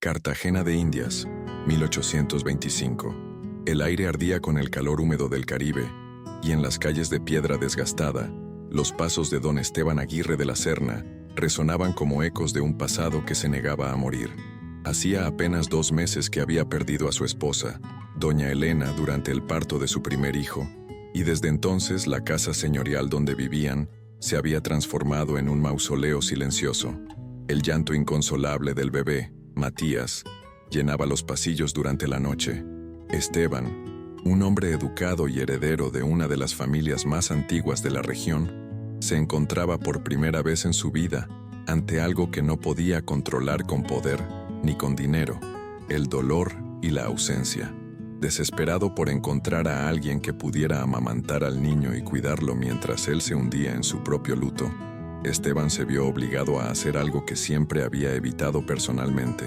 Cartagena de Indias, 1825. El aire ardía con el calor húmedo del Caribe, y en las calles de piedra desgastada, los pasos de don Esteban Aguirre de la Serna resonaban como ecos de un pasado que se negaba a morir. Hacía apenas 2 meses que había perdido a su esposa, doña Elena, durante el parto de su primer hijo, y desde entonces la casa señorial donde vivían se había transformado en un mausoleo silencioso. El llanto inconsolable del bebé, Matías, llenaba los pasillos durante la noche. Esteban, un hombre educado y heredero de una de las familias más antiguas de la región, se encontraba por primera vez en su vida ante algo que no podía controlar con poder ni con dinero: el dolor y la ausencia. Desesperado por encontrar a alguien que pudiera amamantar al niño y cuidarlo mientras él se hundía en su propio luto, Esteban se vio obligado a hacer algo que siempre había evitado personalmente: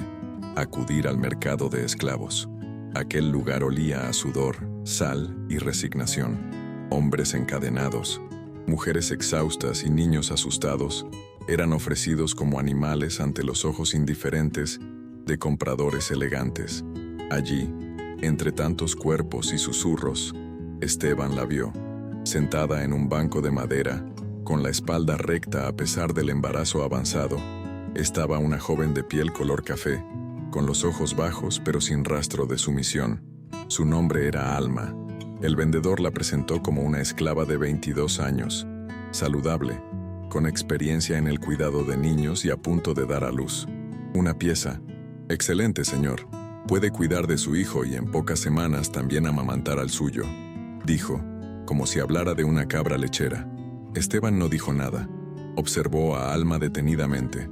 acudir al mercado de esclavos. Aquel lugar olía a sudor, sal y resignación. Hombres encadenados, mujeres exhaustas y niños asustados eran ofrecidos como animales ante los ojos indiferentes de compradores elegantes. Allí, entre tantos cuerpos y susurros, Esteban la vio, sentada en un banco de madera, con la espalda recta a pesar del embarazo avanzado. Estaba una joven de piel color café, con los ojos bajos pero sin rastro de sumisión. Su nombre era Alma. El vendedor la presentó como una esclava de 22 años, saludable, con experiencia en el cuidado de niños y a punto de dar a luz. Una pieza. «Excelente, señor. Puede cuidar de su hijo y en pocas semanas también amamantar al suyo», dijo, como si hablara de una cabra lechera. Esteban no dijo nada. Observó a Alma detenidamente.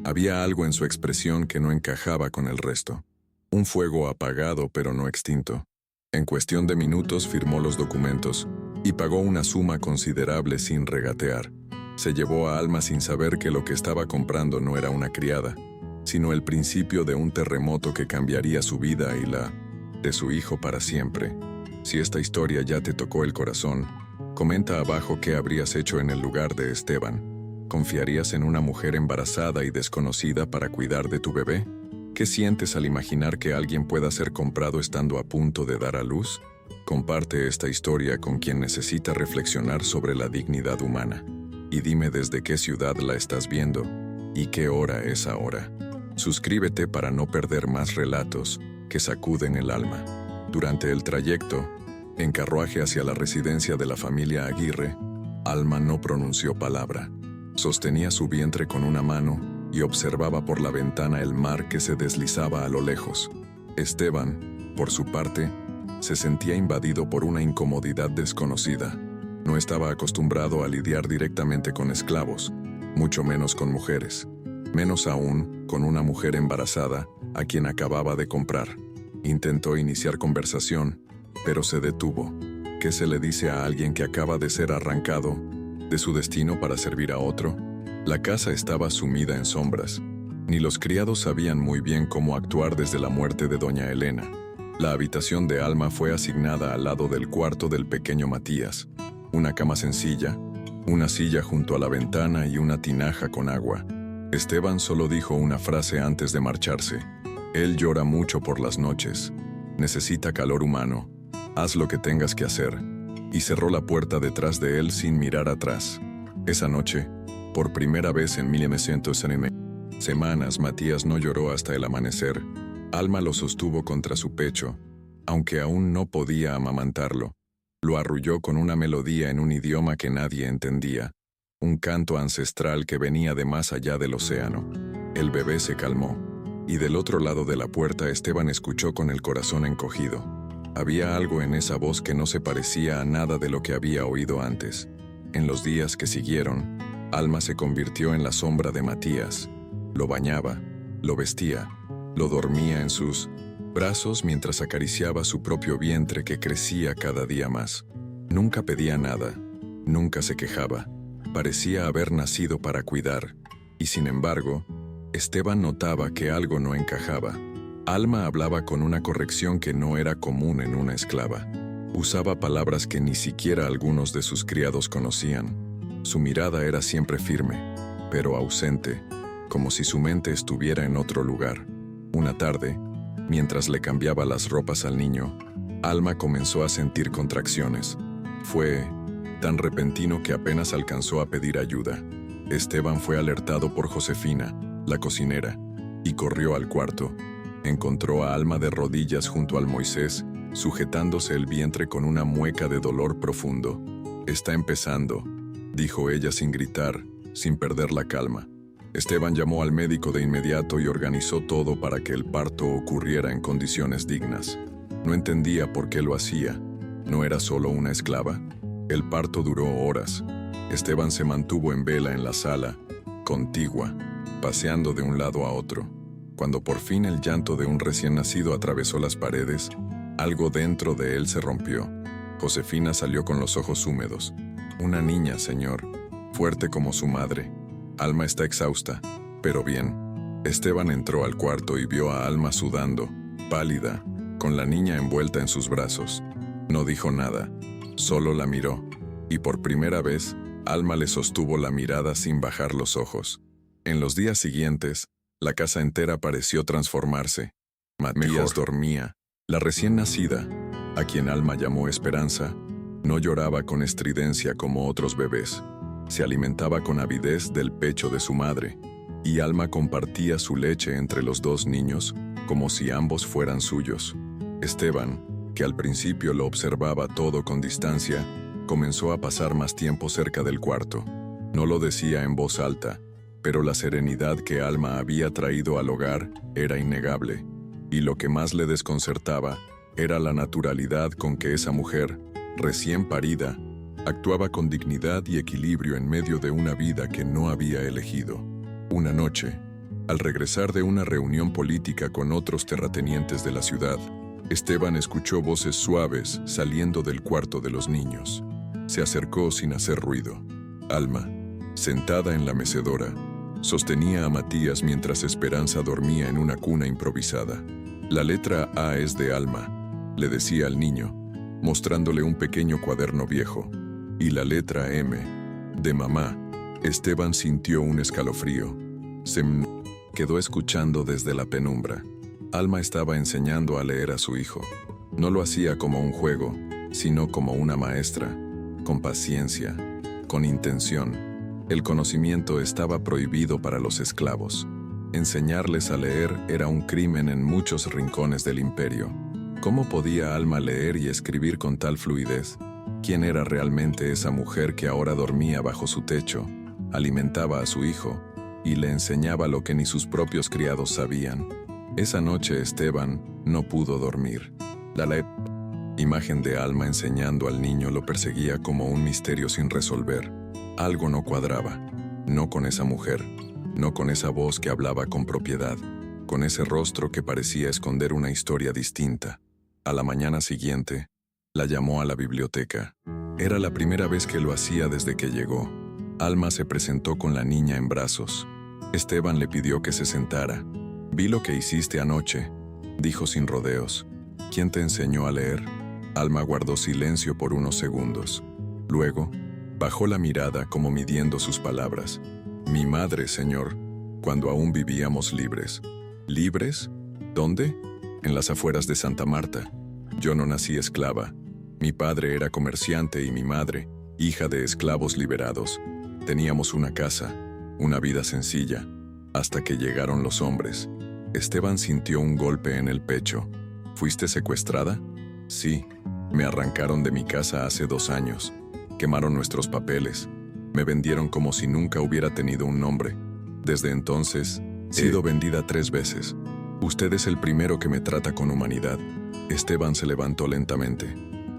Había algo en su expresión que no encajaba con el resto. Un fuego apagado pero no extinto. En cuestión de minutos firmó los documentos y pagó una suma considerable sin regatear. Se llevó a Alma sin saber que lo que estaba comprando no era una criada, sino el principio de un terremoto que cambiaría su vida y la de su hijo para siempre. Si esta historia ya te tocó el corazón, comenta abajo qué habrías hecho en el lugar de Esteban. ¿Confiarías en una mujer embarazada y desconocida para cuidar de tu bebé? ¿Qué sientes al imaginar que alguien pueda ser comprado estando a punto de dar a luz? Comparte esta historia con quien necesita reflexionar sobre la dignidad humana. Y dime desde qué ciudad la estás viendo y qué hora es ahora. Suscríbete para no perder más relatos que sacuden el alma. Durante el trayecto, en carruaje hacia la residencia de la familia Aguirre, Alma no pronunció palabra. Sostenía su vientre con una mano y observaba por la ventana el mar que se deslizaba a lo lejos. Esteban, por su parte, se sentía invadido por una incomodidad desconocida. No estaba acostumbrado a lidiar directamente con esclavos, mucho menos con mujeres. Menos aún con una mujer embarazada a quien acababa de comprar. Intentó iniciar conversación, pero se detuvo. ¿Qué se le dice a alguien que acaba de ser arrancado de su destino para servir a otro? La casa estaba sumida en sombras. Ni los criados sabían muy bien cómo actuar desde la muerte de doña Elena. La habitación de Alma fue asignada al lado del cuarto del pequeño Matías. Una cama sencilla, una silla junto a la ventana y una tinaja con agua. Esteban solo dijo una frase antes de marcharse. Él llora mucho por las noches. Necesita calor humano. Haz lo que tengas que hacer. Y cerró la puerta detrás de él sin mirar atrás. Esa noche, por primera vez en 1900 semanas, Matías no lloró hasta el amanecer. Alma lo sostuvo contra su pecho, aunque aún no podía amamantarlo. Lo arrulló con una melodía en un idioma que nadie entendía. Un canto ancestral que venía de más allá del océano. El bebé se calmó, y del otro lado de la puerta Esteban escuchó con el corazón encogido. Había algo en esa voz que no se parecía a nada de lo que había oído antes. En los días que siguieron, Alma se convirtió en la sombra de Matías. Lo bañaba, lo vestía, lo dormía en sus brazos mientras acariciaba su propio vientre que crecía cada día más. Nunca pedía nada, nunca se quejaba. Parecía haber nacido para cuidar, y sin embargo, Esteban notaba que algo no encajaba. Alma hablaba con una corrección que no era común en una esclava. Usaba palabras que ni siquiera algunos de sus criados conocían. Su mirada era siempre firme, pero ausente, como si su mente estuviera en otro lugar. Una tarde, mientras le cambiaba las ropas al niño, Alma comenzó a sentir contracciones. Fue tan repentino que apenas alcanzó a pedir ayuda. Esteban fue alertado por Josefina, la cocinera, y corrió al cuarto. Encontró a Alma de rodillas junto al Moisés, sujetándose el vientre con una mueca de dolor profundo. «Está empezando», dijo ella sin gritar, sin perder la calma. Esteban llamó al médico de inmediato y organizó todo para que el parto ocurriera en condiciones dignas. No entendía por qué lo hacía. ¿No era solo una esclava? El parto duró horas. Esteban se mantuvo en vela en la sala, contigua, paseando de un lado a otro. Cuando por fin el llanto de un recién nacido atravesó las paredes, algo dentro de él se rompió. Josefina salió con los ojos húmedos. «Una niña, señor, fuerte como su madre. Alma está exhausta, pero bien». Esteban entró al cuarto y vio a Alma sudando, pálida, con la niña envuelta en sus brazos. No dijo nada, solo la miró, y por primera vez, Alma le sostuvo la mirada sin bajar los ojos. En los días siguientes, la casa entera pareció transformarse. Matías dormía. La recién nacida, a quien Alma llamó Esperanza, no lloraba con estridencia como otros bebés. Se alimentaba con avidez del pecho de su madre, y Alma compartía su leche entre los dos niños, como si ambos fueran suyos. Esteban, que al principio lo observaba todo con distancia, comenzó a pasar más tiempo cerca del cuarto. No lo decía en voz alta, pero la serenidad que Alma había traído al hogar era innegable, y lo que más le desconcertaba era la naturalidad con que esa mujer, recién parida, actuaba con dignidad y equilibrio en medio de una vida que no había elegido. Una noche, al regresar de una reunión política con otros terratenientes de la ciudad, Esteban escuchó voces suaves saliendo del cuarto de los niños. Se acercó sin hacer ruido. Alma, sentada en la mecedora, sostenía a Matías mientras Esperanza dormía en una cuna improvisada. «La letra A es de Alma», le decía al niño, mostrándole un pequeño cuaderno viejo. «Y la letra M, de mamá». Esteban sintió un escalofrío. Se quedó escuchando desde la penumbra. Alma estaba enseñando a leer a su hijo. No lo hacía como un juego, sino como una maestra, con paciencia, con intención. El conocimiento estaba prohibido para los esclavos. Enseñarles a leer era un crimen en muchos rincones del imperio. ¿Cómo podía Alma leer y escribir con tal fluidez? ¿Quién era realmente esa mujer que ahora dormía bajo su techo, alimentaba a su hijo y le enseñaba lo que ni sus propios criados sabían? Esa noche Esteban no pudo dormir. La imagen de Alma enseñando al niño lo perseguía como un misterio sin resolver. Algo no cuadraba, no con esa mujer, no con esa voz que hablaba con propiedad, con ese rostro que parecía esconder una historia distinta. A la mañana siguiente, la llamó a la biblioteca. Era la primera vez que lo hacía desde que llegó. Alma se presentó con la niña en brazos. Esteban le pidió que se sentara. «Vi lo que hiciste anoche», dijo sin rodeos. «¿Quién te enseñó a leer?» Alma guardó silencio por unos segundos. Luego, bajó la mirada como midiendo sus palabras. «Mi madre, señor, cuando aún vivíamos libres». «¿Libres? ¿Dónde?» «En las afueras de Santa Marta. Yo no nací esclava. Mi padre era comerciante y mi madre, hija de esclavos liberados. Teníamos una casa, una vida sencilla, hasta que llegaron los hombres». Esteban sintió un golpe en el pecho. «¿Fuiste secuestrada?» «Sí, me arrancaron de mi casa hace 2 años. Quemaron nuestros papeles. Me vendieron como si nunca hubiera tenido un nombre. Desde entonces, he sido vendida 3 veces. Usted es el primero que me trata con humanidad». Esteban se levantó lentamente.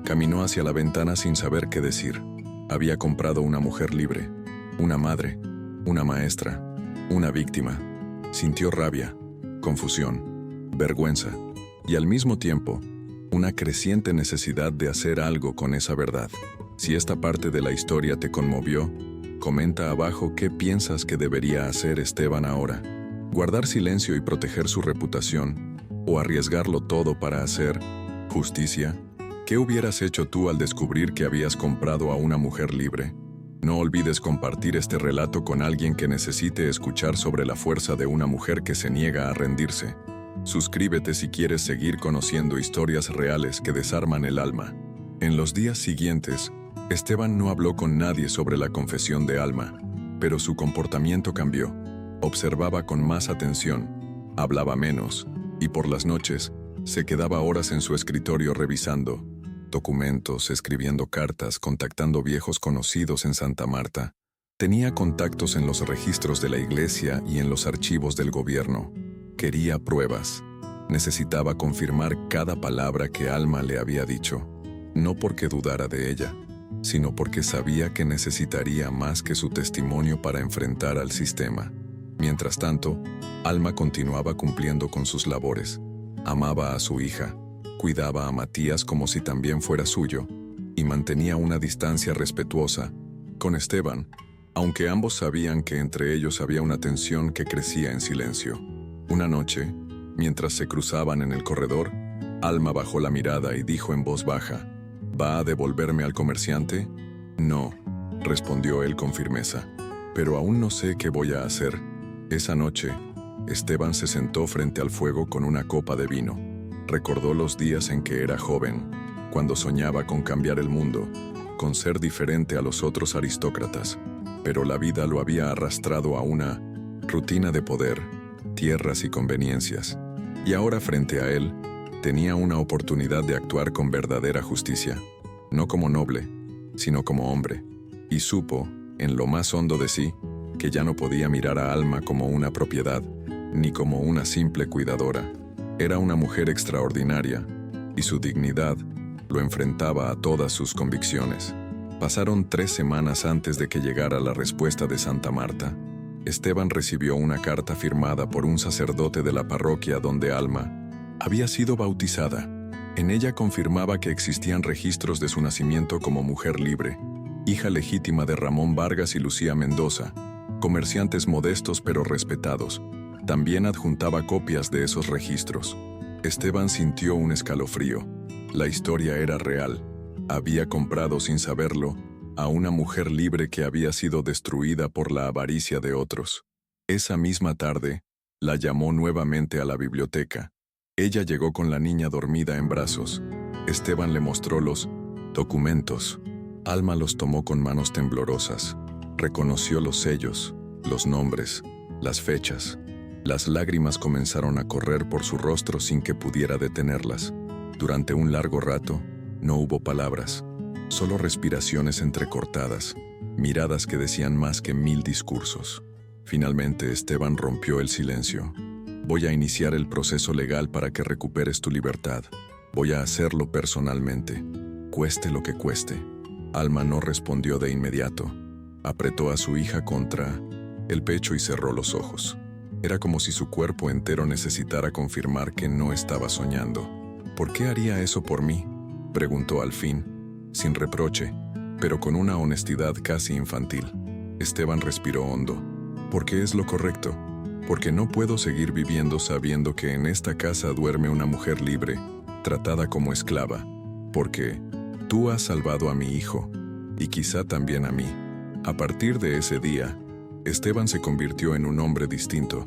Caminó hacia la ventana sin saber qué decir. Había comprado una mujer libre, una madre, una maestra, una víctima. Sintió rabia, confusión, vergüenza y al mismo tiempo una creciente necesidad de hacer algo con esa verdad. Si esta parte de la historia te conmovió, comenta abajo qué piensas que debería hacer Esteban ahora. ¿Guardar silencio y proteger su reputación? ¿O arriesgarlo todo para hacer justicia? ¿Qué hubieras hecho tú al descubrir que habías comprado a una mujer libre? No olvides compartir este relato con alguien que necesite escuchar sobre la fuerza de una mujer que se niega a rendirse. Suscríbete si quieres seguir conociendo historias reales que desarman el alma. En los días siguientes, Esteban no habló con nadie sobre la confesión de Alma, pero su comportamiento cambió. Observaba con más atención, hablaba menos, y por las noches se quedaba horas en su escritorio revisando documentos, escribiendo cartas, contactando viejos conocidos en Santa Marta. Tenía contactos en los registros de la iglesia y en los archivos del gobierno. Quería pruebas. Necesitaba confirmar cada palabra que Alma le había dicho, no porque dudara de ella, sino porque sabía que necesitaría más que su testimonio para enfrentar al sistema. Mientras tanto, Alma continuaba cumpliendo con sus labores. Amaba a su hija, cuidaba a Matías como si también fuera suyo, y mantenía una distancia respetuosa con Esteban, aunque ambos sabían que entre ellos había una tensión que crecía en silencio. Una noche, mientras se cruzaban en el corredor, Alma bajó la mirada y dijo en voz baja: ¿Va a devolverme al comerciante? No, respondió él con firmeza, pero aún no sé qué voy a hacer. Esa noche, Esteban se sentó frente al fuego con una copa de vino. Recordó los días en que era joven, cuando soñaba con cambiar el mundo, con ser diferente a los otros aristócratas, pero la vida lo había arrastrado a una rutina de poder, tierras y conveniencias. Y ahora frente a él, tenía una oportunidad de actuar con verdadera justicia, no como noble, sino como hombre, y supo, en lo más hondo de sí, que ya no podía mirar a Alma como una propiedad, ni como una simple cuidadora. Era una mujer extraordinaria, y su dignidad lo enfrentaba a todas sus convicciones. Pasaron 3 semanas antes de que llegara la respuesta de Santa Marta. Esteban recibió una carta firmada por un sacerdote de la parroquia donde Alma había sido bautizada. En ella confirmaba que existían registros de su nacimiento como mujer libre, hija legítima de Ramón Vargas y Lucía Mendoza, comerciantes modestos pero respetados. También adjuntaba copias de esos registros. Esteban sintió un escalofrío. La historia era real. Había comprado sin saberlo a una mujer libre que había sido destruida por la avaricia de otros. Esa misma tarde, la llamó nuevamente a la biblioteca. Ella llegó con la niña dormida en brazos. Esteban le mostró los documentos. Alma los tomó con manos temblorosas. Reconoció los sellos, los nombres, las fechas. Las lágrimas comenzaron a correr por su rostro sin que pudiera detenerlas. Durante un largo rato, no hubo palabras, solo respiraciones entrecortadas, miradas que decían más que 1000 discursos. Finalmente, Esteban rompió el silencio. Voy a iniciar el proceso legal para que recuperes tu libertad. Voy a hacerlo personalmente, cueste lo que cueste. Alma no respondió de inmediato. Apretó a su hija contra el pecho y cerró los ojos. Era como si su cuerpo entero necesitara confirmar que no estaba soñando. ¿Por qué haría eso por mí?, preguntó al fin, sin reproche, pero con una honestidad casi infantil. Esteban respiró hondo. Porque es lo correcto. Porque no puedo seguir viviendo sabiendo que en esta casa duerme una mujer libre, tratada como esclava. Porque tú has salvado a mi hijo, y quizá también a mí. A partir de ese día, Esteban se convirtió en un hombre distinto.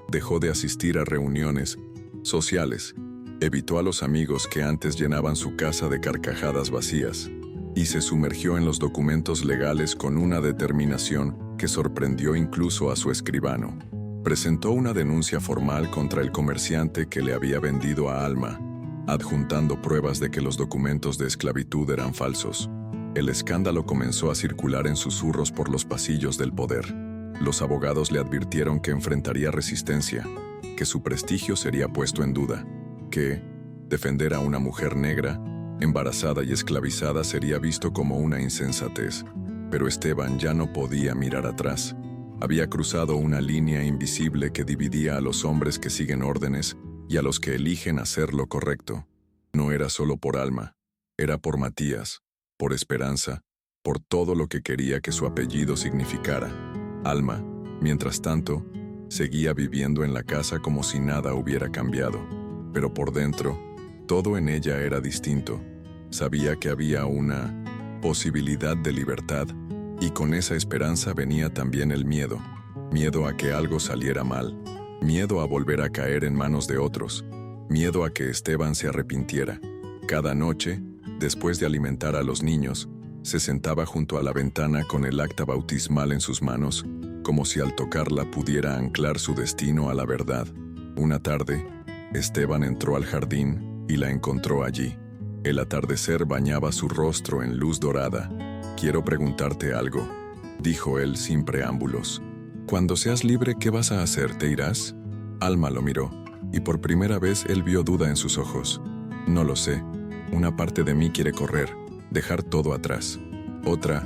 Dejó de asistir a reuniones sociales, evitó a los amigos que antes llenaban su casa de carcajadas vacías, y se sumergió en los documentos legales con una determinación que sorprendió incluso a su escribano. Presentó una denuncia formal contra el comerciante que le había vendido a Alma, adjuntando pruebas de que los documentos de esclavitud eran falsos. El escándalo comenzó a circular en susurros por los pasillos del poder. Los abogados le advirtieron que enfrentaría resistencia, que su prestigio sería puesto en duda, que defender a una mujer negra, embarazada y esclavizada sería visto como una insensatez. Pero Esteban ya no podía mirar atrás. Había cruzado una línea invisible que dividía a los hombres que siguen órdenes y a los que eligen hacer lo correcto. No era solo por Alma, era por Matías, por Esperanza, por todo lo que quería que su apellido significara. Alma, mientras tanto, seguía viviendo en la casa como si nada hubiera cambiado. Pero por dentro, todo en ella era distinto. Sabía que había una posibilidad de libertad, y con esa esperanza venía también el miedo. Miedo a que algo saliera mal. Miedo a volver a caer en manos de otros. Miedo a que Esteban se arrepintiera. Cada noche, después de alimentar a los niños, se sentaba junto a la ventana con el acta bautismal en sus manos, como si al tocarla pudiera anclar su destino a la verdad. Una tarde, Esteban entró al jardín y la encontró allí. El atardecer bañaba su rostro en luz dorada. «Quiero preguntarte algo», dijo él sin preámbulos. «Cuando seas libre, ¿qué vas a hacer? ¿Te irás?» Alma lo miró, y por primera vez él vio duda en sus ojos. «No lo sé. Una parte de mí quiere correr, dejar todo atrás. Otra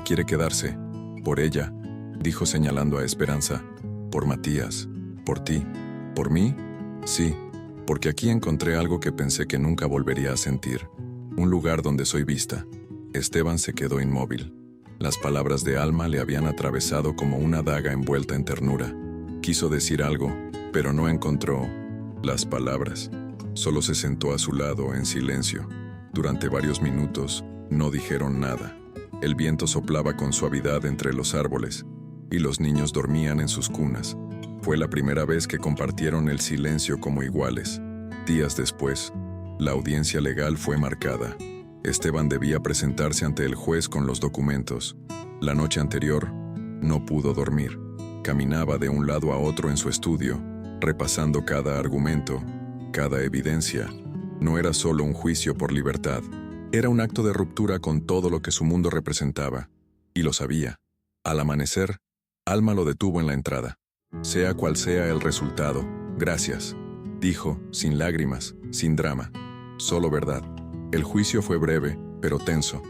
quiere quedarse. Por ella», dijo señalando a Esperanza. «Por Matías. Por ti. ¿Por mí? Sí, porque aquí encontré algo que pensé que nunca volvería a sentir. Un lugar donde soy vista». Esteban se quedó inmóvil. Las palabras de Alma le habían atravesado como una daga envuelta en ternura. Quiso decir algo, pero no encontró las palabras. Solo se sentó a su lado en silencio. Durante varios minutos no dijeron nada. El viento soplaba con suavidad entre los árboles, y los niños dormían en sus cunas. Fue la primera vez que compartieron el silencio como iguales. Días después, la audiencia legal fue marcada. Esteban debía presentarse ante el juez con los documentos. La noche anterior, no pudo dormir. Caminaba de un lado a otro en su estudio, repasando cada argumento, cada evidencia. No era solo un juicio por libertad. Era un acto de ruptura con todo lo que su mundo representaba. Y lo sabía. Al amanecer, Alma lo detuvo en la entrada. «Sea cual sea el resultado, gracias», dijo, sin lágrimas, sin drama. Solo verdad. El juicio fue breve, pero tenso.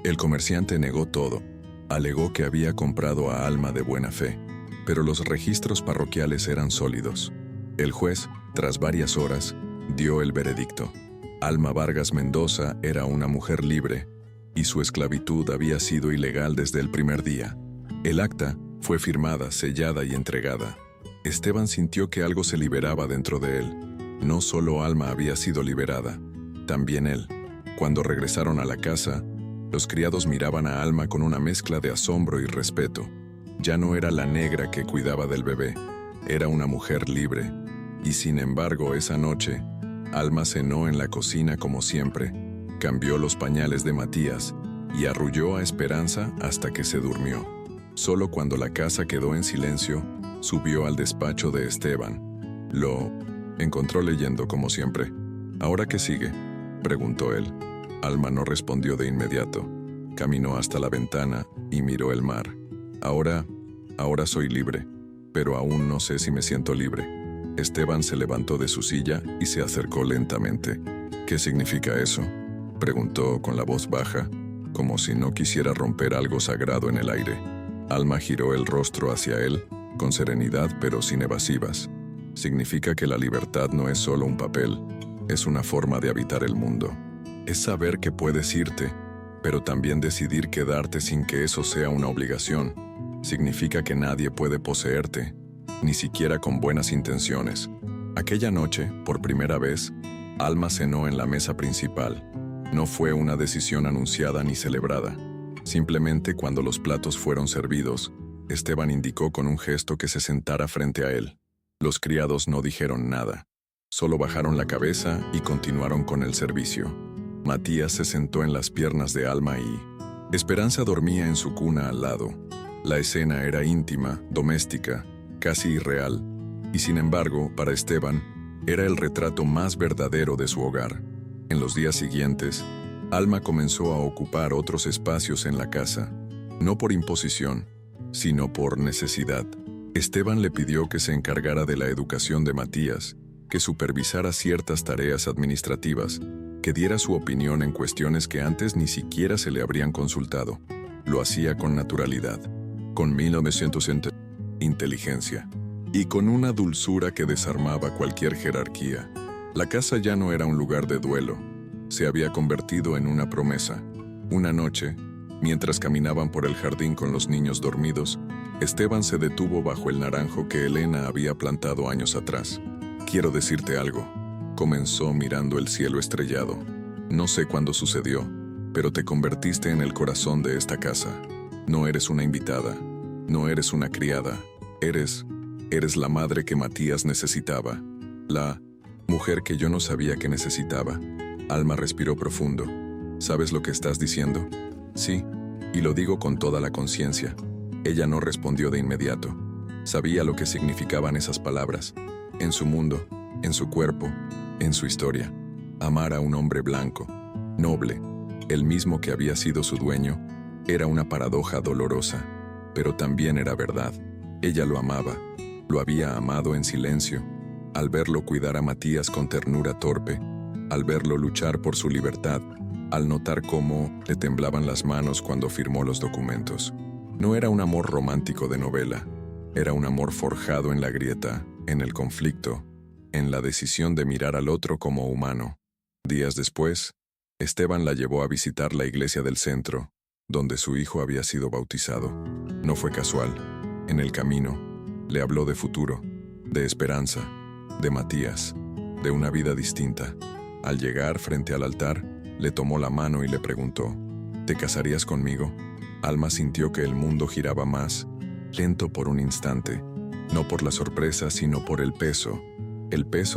El comerciante negó todo. Alegó que había comprado a Alma de buena fe, pero los registros parroquiales eran sólidos. El juez, tras varias horas, dio el veredicto. Alma Vargas Mendoza era una mujer libre, y su esclavitud había sido ilegal desde el primer día. El acta fue firmada, sellada y entregada. Esteban sintió que algo se liberaba dentro de él. No solo Alma había sido liberada, también él. Cuando regresaron a la casa, los criados miraban a Alma con una mezcla de asombro y respeto. Ya no era la negra que cuidaba del bebé, era una mujer libre. Y sin embargo, esa noche, Alma cenó en la cocina como siempre, cambió los pañales de Matías y arrulló a Esperanza hasta que se durmió. Solo cuando la casa quedó en silencio, subió al despacho de Esteban. Lo encontró leyendo como siempre. «¿Ahora qué sigue?», preguntó él. Alma no respondió de inmediato. Caminó hasta la ventana y miró el mar. Ahora soy libre, pero aún no sé si me siento libre». Esteban se levantó de su silla y se acercó lentamente. «¿Qué significa eso?», preguntó con la voz baja, como si no quisiera romper algo sagrado en el aire. Alma giró el rostro hacia él, con serenidad pero sin evasivas. «Significa que la libertad no es solo un papel, es una forma de habitar el mundo. Es saber que puedes irte, pero también decidir quedarte sin que eso sea una obligación. Significa que nadie puede poseerte, ni siquiera con buenas intenciones». Aquella noche, por primera vez, Alma cenó en la mesa principal. No fue una decisión anunciada ni celebrada. Simplemente cuando los platos fueron servidos, Esteban indicó con un gesto que se sentara frente a él. Los criados no dijeron nada. Solo bajaron la cabeza y continuaron con el servicio. Matías se sentó en las piernas de Alma y Esperanza dormía en su cuna al lado. La escena era íntima, doméstica, casi irreal, y sin embargo, para Esteban, era el retrato más verdadero de su hogar. En los días siguientes, Alma comenzó a ocupar otros espacios en la casa, no por imposición, sino por necesidad. Esteban le pidió que se encargara de la educación de Matías, que supervisara ciertas tareas administrativas, que diera su opinión en cuestiones que antes ni siquiera se le habrían consultado. Lo hacía con naturalidad, con 1900 inteligencia, y con una dulzura que desarmaba cualquier jerarquía. La casa ya no era un lugar de duelo, se había convertido en una promesa. Una noche, mientras caminaban por el jardín con los niños dormidos, Esteban se detuvo bajo el naranjo que Elena había plantado años atrás. «Quiero decirte algo», comenzó mirando el cielo estrellado. «No sé cuándo sucedió, pero te convertiste en el corazón de esta casa. No eres una invitada, no eres una criada, eres Eres la madre que Matías necesitaba. La mujer que yo no sabía que necesitaba. Alma respiró profundo. ¿Sabes lo que estás diciendo? Sí, y lo digo con toda la conciencia. Ella no respondió de inmediato. Sabía lo que significaban esas palabras. En su mundo, en su cuerpo, en su historia. Amar a un hombre blanco, noble, el mismo que había sido su dueño, era una paradoja dolorosa, pero también era verdad. Ella lo amaba, lo había amado en silencio, al verlo cuidar a Matías con ternura torpe, al verlo luchar por su libertad, al notar cómo le temblaban las manos cuando firmó los documentos. No era un amor romántico de novela, era un amor forjado en la grieta, en el conflicto, en la decisión de mirar al otro como humano. Días después, Esteban la llevó a visitar la iglesia del centro, donde su hijo había sido bautizado. No fue casual. En el camino, le habló de futuro, de esperanza, de Matías, de una vida distinta. Al llegar frente al altar, le tomó la mano y le preguntó, ¿te casarías conmigo? Alma sintió que el mundo giraba más, lento por un instante, no por la sorpresa, sino por el peso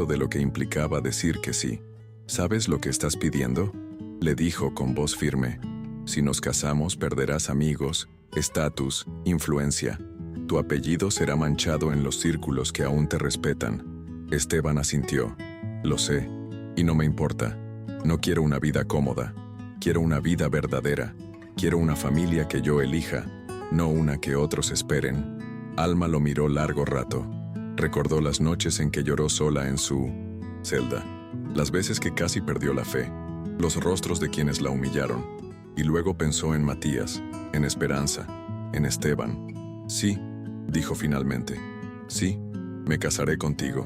de lo que implicaba decir que sí. ¿Sabes lo que estás pidiendo?, le dijo con voz firme. Si nos casamos, perderás amigos, estatus, influencia. Tu apellido será manchado en los círculos que aún te respetan. Esteban asintió. Lo sé, y no me importa. No quiero una vida cómoda. Quiero una vida verdadera. Quiero una familia que yo elija, no una que otros esperen. Alma lo miró largo rato. Recordó las noches en que lloró sola en su celda, las veces que casi perdió la fe, los rostros de quienes la humillaron, y luego pensó en Matías, en Esperanza, en Esteban. Sí, dijo finalmente. Sí, me casaré contigo.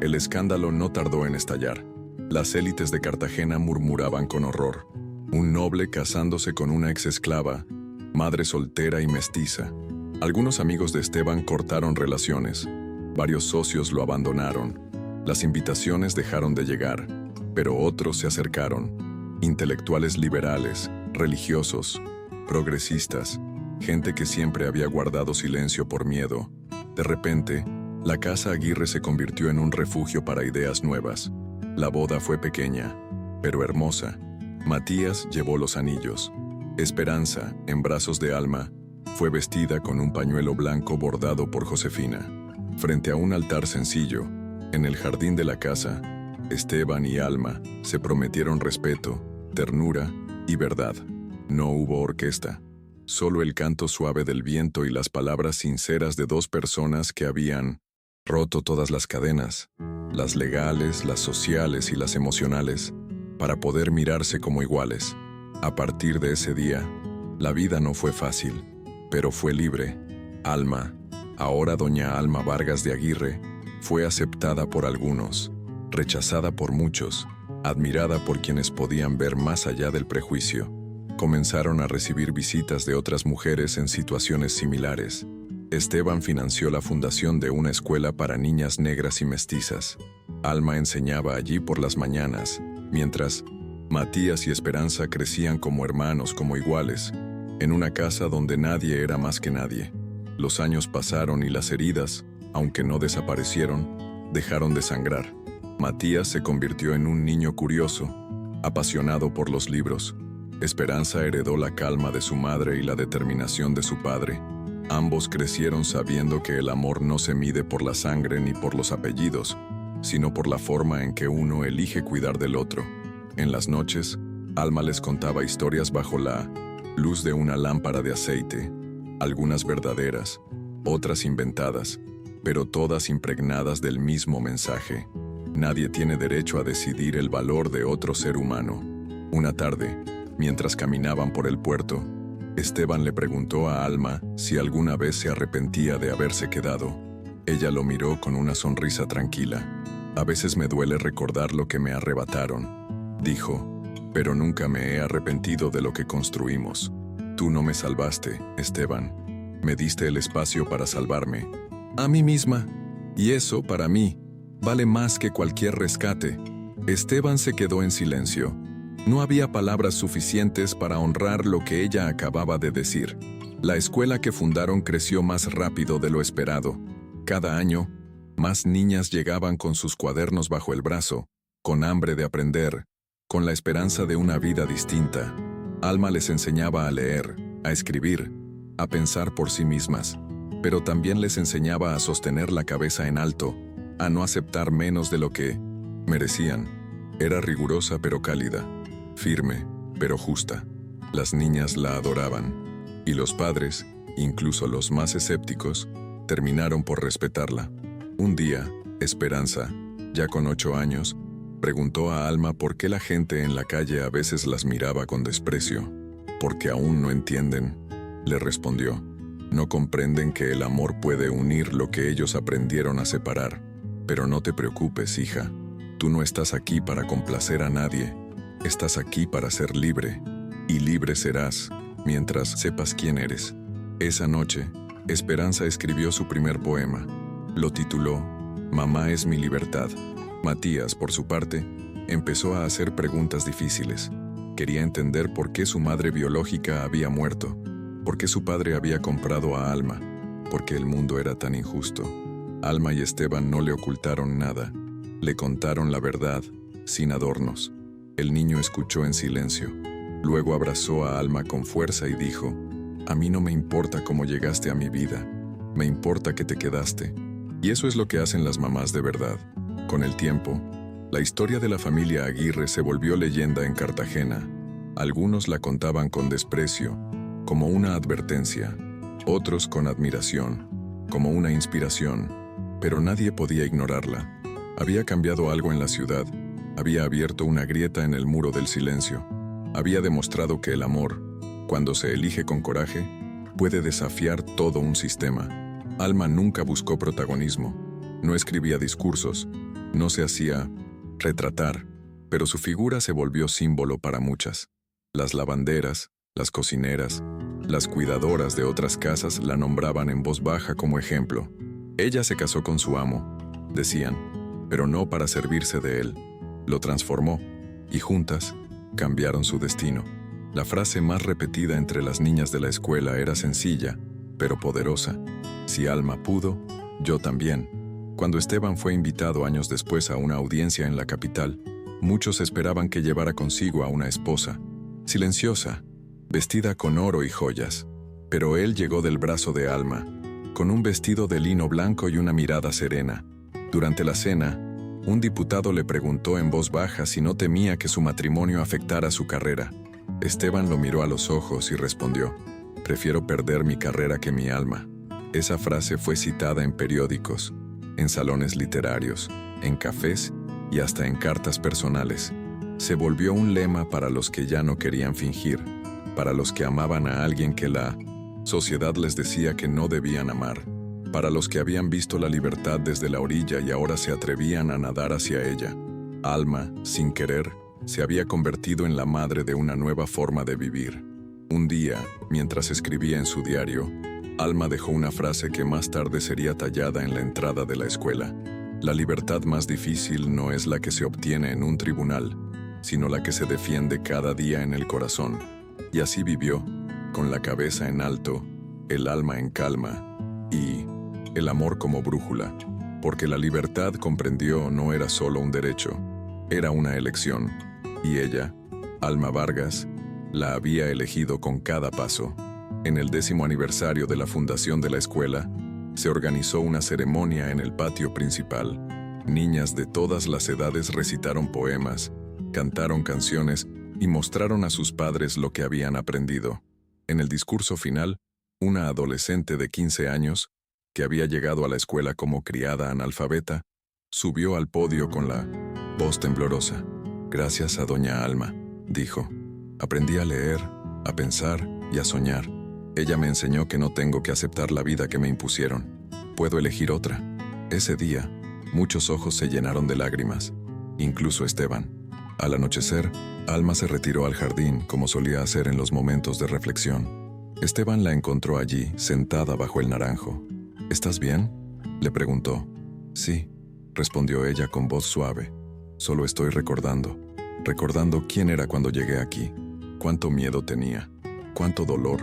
El escándalo no tardó en estallar. Las élites de Cartagena murmuraban con horror. Un noble casándose con una exesclava, madre soltera y mestiza. Algunos amigos de Esteban cortaron relaciones. Varios socios lo abandonaron. Las invitaciones dejaron de llegar, pero otros se acercaron. Intelectuales liberales, religiosos, progresistas, gente que siempre había guardado silencio por miedo. De repente, la Casa Aguirre se convirtió en un refugio para ideas nuevas. La boda fue pequeña, pero hermosa. Matías llevó los anillos. Esperanza, en brazos de Alma, fue vestida con un pañuelo blanco bordado por Josefina. Frente a un altar sencillo, en el jardín de la casa, Esteban y Alma se prometieron respeto, ternura y verdad. No hubo orquesta, solo el canto suave del viento y las palabras sinceras de dos personas que habían roto todas las cadenas, las legales, las sociales y las emocionales, para poder mirarse como iguales. A partir de ese día, la vida no fue fácil, pero fue libre. Alma, ahora doña Alma Vargas de Aguirre, fue aceptada por algunos, rechazada por muchos, admirada por quienes podían ver más allá del prejuicio. Comenzaron a recibir visitas de otras mujeres en situaciones similares. Esteban financió la fundación de una escuela para niñas negras y mestizas. Alma enseñaba allí por las mañanas, mientras Matías y Esperanza crecían como hermanos, como iguales, en una casa donde nadie era más que nadie. Los años pasaron y las heridas, aunque no desaparecieron, dejaron de sangrar. Matías se convirtió en un niño curioso, apasionado por los libros. Esperanza heredó la calma de su madre y la determinación de su padre. Ambos crecieron sabiendo que el amor no se mide por la sangre ni por los apellidos, sino por la forma en que uno elige cuidar del otro. En las noches, Alma les contaba historias bajo la luz de una lámpara de aceite, algunas verdaderas, otras inventadas, pero todas impregnadas del mismo mensaje. Nadie tiene derecho a decidir el valor de otro ser humano. Una tarde, mientras caminaban por el puerto, Esteban le preguntó a Alma si alguna vez se arrepentía de haberse quedado. Ella lo miró con una sonrisa tranquila. A veces me duele recordar lo que me arrebataron, dijo, pero nunca me he arrepentido de lo que construimos. Tú no me salvaste, Esteban. Me diste el espacio para salvarme. A mí misma. Y eso, para mí, vale más que cualquier rescate. Esteban se quedó en silencio. No había palabras suficientes para honrar lo que ella acababa de decir. La escuela que fundaron creció más rápido de lo esperado. Cada año, más niñas llegaban con sus cuadernos bajo el brazo, con hambre de aprender, con la esperanza de una vida distinta. Alma les enseñaba a leer, a escribir, a pensar por sí mismas, pero también les enseñaba a sostener la cabeza en alto, a no aceptar menos de lo que merecían. Era rigurosa pero cálida, firme pero justa. Las niñas la adoraban, y los padres, incluso los más escépticos, terminaron por respetarla. Un día, Esperanza, ya con 8 años, preguntó a Alma por qué la gente en la calle a veces las miraba con desprecio. «Porque aún no entienden», le respondió. «No comprenden que el amor puede unir lo que ellos aprendieron a separar. Pero no te preocupes, hija. Tú no estás aquí para complacer a nadie. Estás aquí para ser libre. Y libre serás, mientras sepas quién eres». Esa noche, Esperanza escribió su primer poema. Lo tituló «Mamá es mi libertad». Matías, por su parte, empezó a hacer preguntas difíciles. Quería entender por qué su madre biológica había muerto, por qué su padre había comprado a Alma, por qué el mundo era tan injusto. Alma y Esteban no le ocultaron nada. Le contaron la verdad, sin adornos. El niño escuchó en silencio. Luego abrazó a Alma con fuerza y dijo: «A mí no me importa cómo llegaste a mi vida. Me importa que te quedaste». Y eso es lo que hacen las mamás de verdad. Con el tiempo, la historia de la familia Aguirre se volvió leyenda en Cartagena. Algunos la contaban con desprecio, como una advertencia, otros con admiración, como una inspiración, pero nadie podía ignorarla. Había cambiado algo en la ciudad, había abierto una grieta en el muro del silencio, había demostrado que el amor, cuando se elige con coraje, puede desafiar todo un sistema. Alma nunca buscó protagonismo, no escribía discursos, no se hacía retratar, pero su figura se volvió símbolo para muchas. Las lavanderas, las cocineras, las cuidadoras de otras casas la nombraban en voz baja como ejemplo. Ella se casó con su amo, decían, pero no para servirse de él. Lo transformó, y juntas cambiaron su destino. La frase más repetida entre las niñas de la escuela era sencilla, pero poderosa: «Si Alma pudo, yo también». Cuando Esteban fue invitado años después a una audiencia en la capital, muchos esperaban que llevara consigo a una esposa, silenciosa, vestida con oro y joyas. Pero él llegó del brazo de Alma, con un vestido de lino blanco y una mirada serena. Durante la cena, un diputado le preguntó en voz baja si no temía que su matrimonio afectara su carrera. Esteban lo miró a los ojos y respondió: «Prefiero perder mi carrera que mi alma». Esa frase fue citada en periódicos, en salones literarios, en cafés y hasta en cartas personales. Se volvió un lema para los que ya no querían fingir, para los que amaban a alguien que la sociedad les decía que no debían amar, para los que habían visto la libertad desde la orilla y ahora se atrevían a nadar hacia ella. Alma, sin querer, se había convertido en la madre de una nueva forma de vivir. Un día, mientras escribía en su diario, Alma dejó una frase que más tarde sería tallada en la entrada de la escuela: «La libertad más difícil no es la que se obtiene en un tribunal, sino la que se defiende cada día en el corazón». Y así vivió, con la cabeza en alto, el alma en calma y el amor como brújula, porque la libertad, comprendió, no era solo un derecho, era una elección, y ella, Alma Vargas, la había elegido con cada paso. En el 10º aniversario de la fundación de la escuela, se organizó una ceremonia en el patio principal. Niñas de todas las edades recitaron poemas, cantaron canciones y mostraron a sus padres lo que habían aprendido. En el discurso final, una adolescente de 15 años, que había llegado a la escuela como criada analfabeta, subió al podio con la voz temblorosa. «Gracias a doña Alma», dijo. «Aprendí a leer, a pensar y a soñar. Ella me enseñó que no tengo que aceptar la vida que me impusieron. Puedo elegir otra». Ese día, muchos ojos se llenaron de lágrimas, incluso Esteban. Al anochecer, Alma se retiró al jardín como solía hacer en los momentos de reflexión. Esteban la encontró allí, sentada bajo el naranjo. «¿Estás bien?», le preguntó. «Sí», respondió ella con voz suave. «Solo estoy recordando quién era cuando llegué aquí, cuánto miedo tenía, cuánto dolor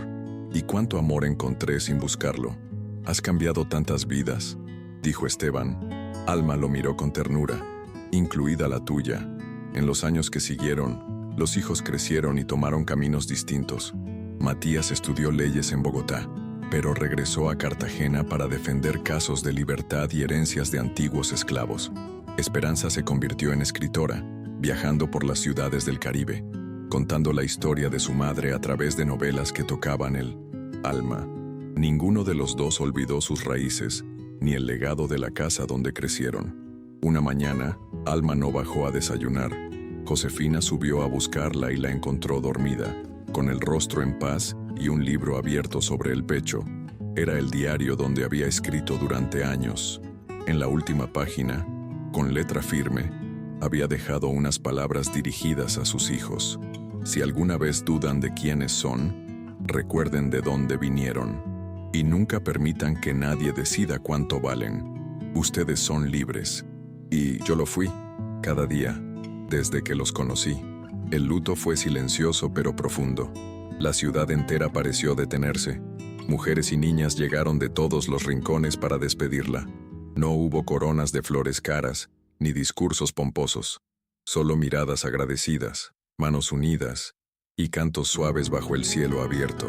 y cuánto amor encontré sin buscarlo. Has cambiado tantas vidas, dijo Esteban. Alma lo miró con ternura, incluida la tuya. En los años que siguieron, los hijos crecieron y tomaron caminos distintos. Matías estudió leyes en Bogotá, pero regresó a Cartagena para defender casos de libertad y herencias de antiguos esclavos. Esperanza se convirtió en escritora, viajando por las ciudades del Caribe, contando la historia de su madre a través de novelas que tocaban el alma. Ninguno de los dos olvidó sus raíces, ni el legado de la casa donde crecieron. Una mañana, Alma no bajó a desayunar. Josefina subió a buscarla y la encontró dormida, con el rostro en paz y un libro abierto sobre el pecho. Era el diario donde había escrito durante años. En la última página, con letra firme, había dejado unas palabras dirigidas a sus hijos. Si alguna vez dudan de quiénes son, recuerden de dónde vinieron. Y nunca permitan que nadie decida cuánto valen. Ustedes son libres. Y yo lo fui, cada día, desde que los conocí. El luto fue silencioso pero profundo. La ciudad entera pareció detenerse. Mujeres y niñas llegaron de todos los rincones para despedirla. No hubo coronas de flores caras, ni discursos pomposos. Solo miradas agradecidas, manos unidas y cantos suaves bajo el cielo abierto.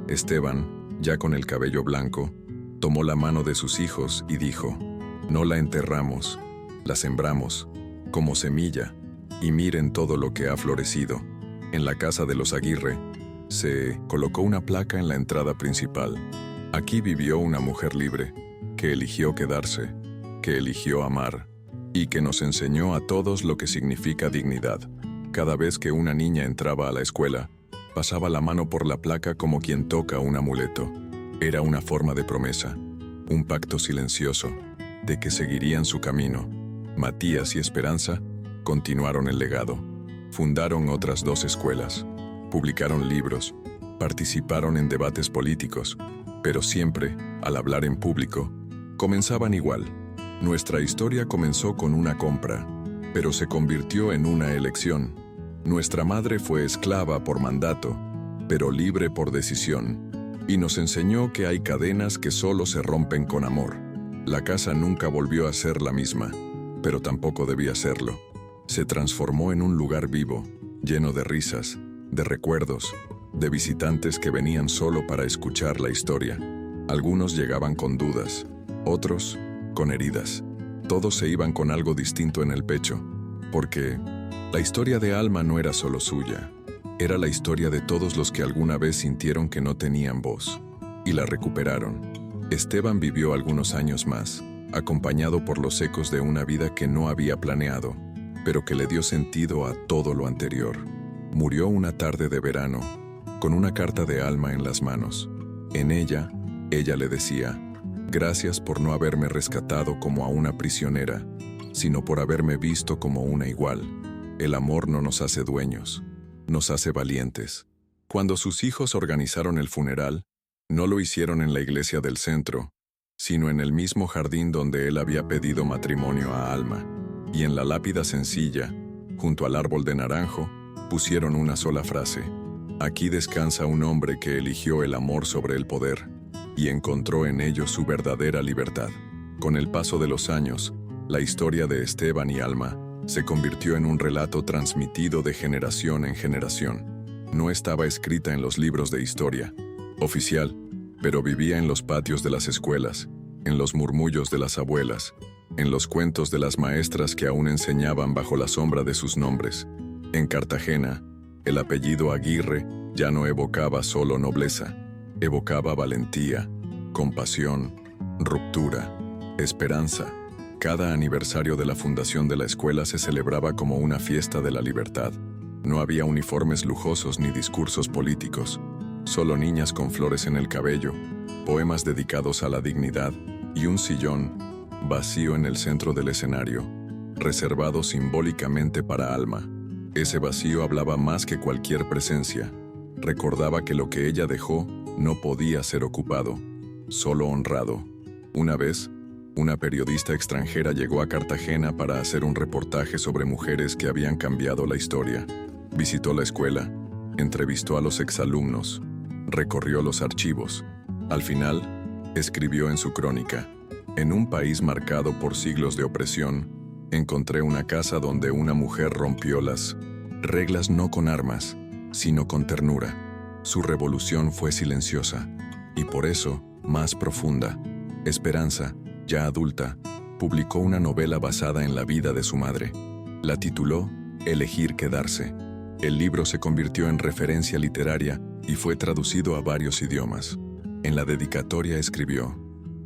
Esteban, ya con el cabello blanco, tomó la mano de sus hijos y dijo: «No la enterramos, la sembramos, como semilla, y miren todo lo que ha florecido». En la casa de los Aguirre, se colocó una placa en la entrada principal. Aquí vivió una mujer libre, que eligió quedarse, que eligió amar, y que nos enseñó a todos lo que significa dignidad. Cada vez que una niña entraba a la escuela, pasaba la mano por la placa como quien toca un amuleto. Era una forma de promesa, un pacto silencioso, de que seguirían su camino. Matías y Esperanza continuaron el legado. Fundaron otras 2 escuelas, publicaron libros, participaron en debates políticos, pero siempre, al hablar en público, comenzaban igual. Nuestra historia comenzó con una compra, pero se convirtió en una elección. Nuestra madre fue esclava por mandato, pero libre por decisión, y nos enseñó que hay cadenas que solo se rompen con amor. La casa nunca volvió a ser la misma, pero tampoco debía serlo. Se transformó en un lugar vivo, lleno de risas, de recuerdos, de visitantes que venían solo para escuchar la historia. Algunos llegaban con dudas, otros con heridas. Todos se iban con algo distinto en el pecho, porque la historia de Alma no era solo suya, era la historia de todos los que alguna vez sintieron que no tenían voz, y la recuperaron. Esteban vivió algunos años más, acompañado por los ecos de una vida que no había planeado, pero que le dio sentido a todo lo anterior. Murió una tarde de verano, con una carta de Alma en las manos. En ella le decía: «Gracias por no haberme rescatado como a una prisionera, sino por haberme visto como una igual. El amor no nos hace dueños, nos hace valientes». Cuando sus hijos organizaron el funeral, no lo hicieron en la iglesia del centro, sino en el mismo jardín donde él había pedido matrimonio a Alma. Y en la lápida sencilla, junto al árbol de naranjo, pusieron una sola frase: «Aquí descansa un hombre que eligió el amor sobre el poder, y encontró en ello su verdadera libertad». Con el paso de los años, la historia de Esteban y Alma se convirtió en un relato transmitido de generación en generación. No estaba escrita en los libros de historia oficial, pero vivía en los patios de las escuelas, en los murmullos de las abuelas, en los cuentos de las maestras que aún enseñaban bajo la sombra de sus nombres. En Cartagena, el apellido Aguirre ya no evocaba solo nobleza, evocaba valentía, compasión, ruptura, esperanza. Cada aniversario de la fundación de la escuela se celebraba como una fiesta de la libertad. No había uniformes lujosos ni discursos políticos, solo niñas con flores en el cabello, poemas dedicados a la dignidad y un sillón vacío en el centro del escenario, reservado simbólicamente para Alma. Ese vacío hablaba más que cualquier presencia. Recordaba que lo que ella dejó no podía ser ocupado, solo honrado. Una vez, una periodista extranjera llegó a Cartagena para hacer un reportaje sobre mujeres que habían cambiado la historia. Visitó la escuela, entrevistó a los exalumnos, recorrió los archivos. Al final, escribió en su crónica: En un país marcado por siglos de opresión, encontré una casa donde una mujer rompió las reglas no con armas, sino con ternura. Su revolución fue silenciosa, y por eso, más profunda. Esperanza, ya adulta, publicó una novela basada en la vida de su madre. La tituló Elegir quedarse. El libro se convirtió en referencia literaria y fue traducido a varios idiomas. En la dedicatoria escribió: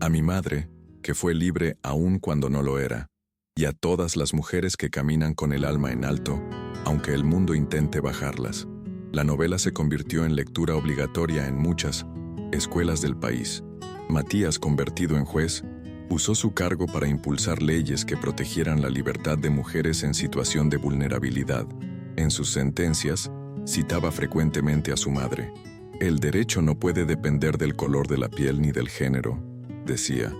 a mi madre, que fue libre aún cuando no lo era, y a todas las mujeres que caminan con el alma en alto, aunque el mundo intente bajarlas. La novela se convirtió en lectura obligatoria en muchas escuelas del país. Matías, convertido en juez, usó su cargo para impulsar leyes que protegieran la libertad de mujeres en situación de vulnerabilidad. En sus sentencias, citaba frecuentemente a su madre. El derecho no puede depender del color de la piel ni del género, decía.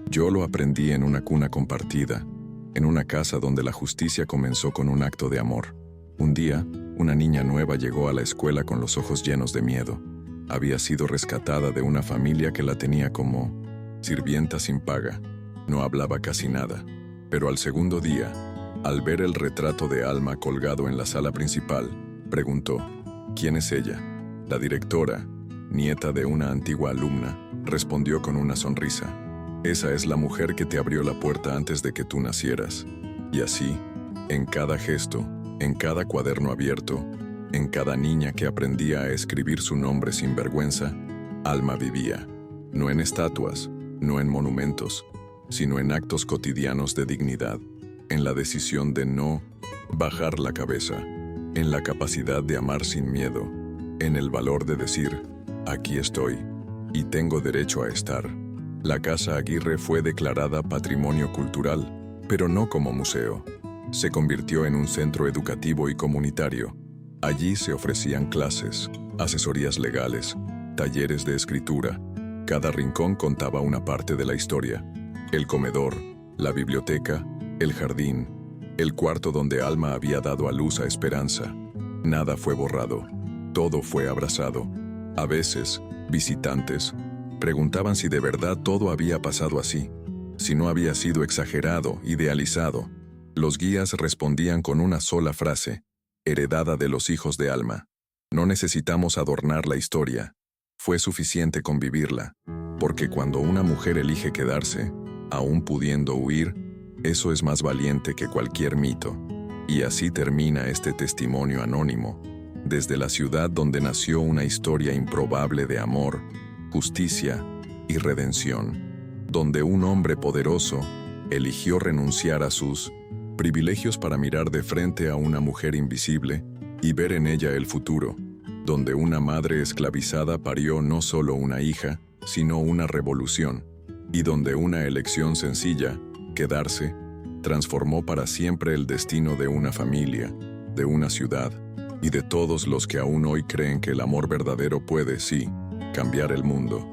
Yo lo aprendí en una cuna compartida, en una casa donde la justicia comenzó con un acto de amor. Un día, una niña nueva llegó a la escuela con los ojos llenos de miedo. Había sido rescatada de una familia que la tenía como sirvienta sin paga. No hablaba casi nada, pero al segundo día, al ver el retrato de Alma colgado en la sala principal, preguntó: ¿quién es ella? La directora, nieta de una antigua alumna, respondió con una sonrisa: esa es la mujer que te abrió la puerta antes de que tú nacieras. Y así, en cada gesto, en cada cuaderno abierto, en cada niña que aprendía a escribir su nombre sin vergüenza, Alma vivía, no en estatuas, no en monumentos, sino en actos cotidianos de dignidad, en la decisión de no bajar la cabeza, en la capacidad de amar sin miedo, en el valor de decir: aquí estoy, y tengo derecho a estar. La Casa Aguirre fue declarada Patrimonio Cultural, pero no como museo. Se convirtió en un centro educativo y comunitario. Allí se ofrecían clases, asesorías legales, talleres de escritura. Cada rincón contaba una parte de la historia. El comedor, la biblioteca, el jardín, el cuarto donde Alma había dado a luz a Esperanza. Nada fue borrado, todo fue abrazado. A veces, visitantes preguntaban si de verdad todo había pasado así, si no había sido exagerado, idealizado. Los guías respondían con una sola frase, heredada de los hijos de Alma: no necesitamos adornar la historia, fue suficiente con vivirla, porque cuando una mujer elige quedarse, aún pudiendo huir, eso es más valiente que cualquier mito. Y así termina este testimonio anónimo, desde la ciudad donde nació una historia improbable de amor, justicia y redención, donde un hombre poderoso eligió renunciar a sus privilegios para mirar de frente a una mujer invisible y ver en ella el futuro, donde una madre esclavizada parió no solo una hija, sino una revolución, y donde una elección sencilla, quedarse, transformó para siempre el destino de una familia, de una ciudad, y de todos los que aún hoy creen que el amor verdadero puede, sí, cambiar el mundo.